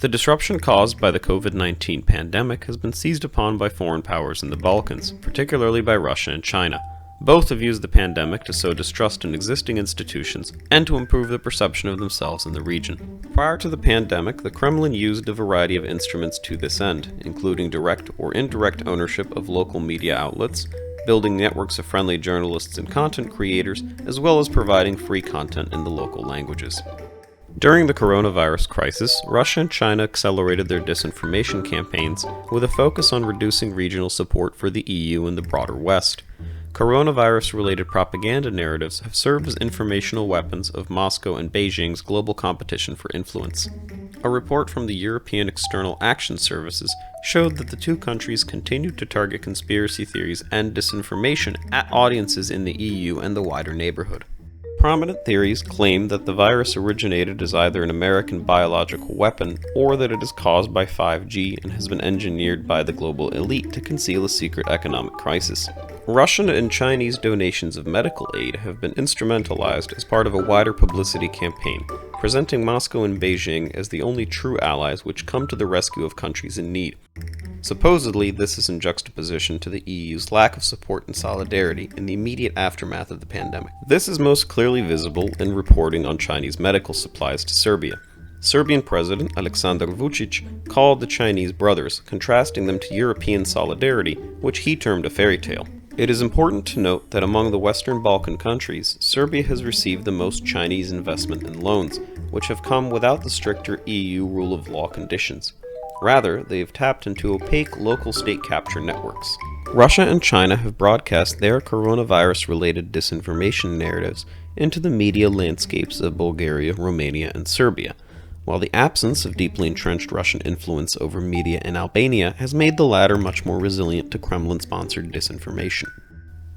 The disruption caused by the COVID-19 pandemic has been seized upon by foreign powers in the Balkans, particularly by Russia and China. Both have used the pandemic to sow distrust in existing institutions and to improve the perception of themselves in the region. Prior to the pandemic, the Kremlin used a variety of instruments to this end, including direct or indirect ownership of local media outlets, building networks of friendly journalists and content creators, as well as providing free content in the local languages. During the coronavirus crisis, Russia and China accelerated their disinformation campaigns with a focus on reducing regional support for the EU and the broader West. Coronavirus-related propaganda narratives have served as informational weapons of Moscow and Beijing's global competition for influence. A report from the European External Action Services showed that the two countries continued to target conspiracy theories and disinformation at audiences in the EU and the wider neighborhood. Prominent theories claim that the virus originated as either an American biological weapon or that it is caused by 5G and has been engineered by the global elite to conceal a secret economic crisis. Russian and Chinese donations of medical aid have been instrumentalized as part of a wider publicity campaign, presenting Moscow and Beijing as the only true allies which come to the rescue of countries in need. Supposedly, this is in juxtaposition to the EU's lack of support and solidarity in the immediate aftermath of the pandemic. This is most clearly visible in reporting on Chinese medical supplies to Serbia. Serbian President Aleksandar Vučić called the Chinese brothers, contrasting them to European solidarity, which he termed a fairy tale. It is important to note that among the Western Balkan countries, Serbia has received the most Chinese investment and loans, which have come without the stricter EU rule of law conditions. Rather, they have tapped into opaque local state capture networks. Russia and China have broadcast their coronavirus-related disinformation narratives into the media landscapes of Bulgaria, Romania, and Serbia, while the absence of deeply entrenched Russian influence over media in Albania has made the latter much more resilient to Kremlin-sponsored disinformation.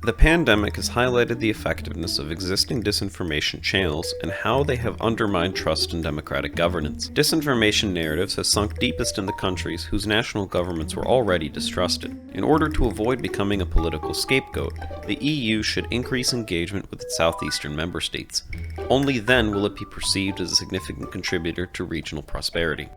The pandemic has highlighted the effectiveness of existing disinformation channels and how they have undermined trust in democratic governance. Disinformation narratives have sunk deepest in the countries whose national governments were already distrusted. In order to avoid becoming a political scapegoat, the EU should increase engagement with its southeastern member states. Only then will it be perceived as a significant contributor to regional prosperity.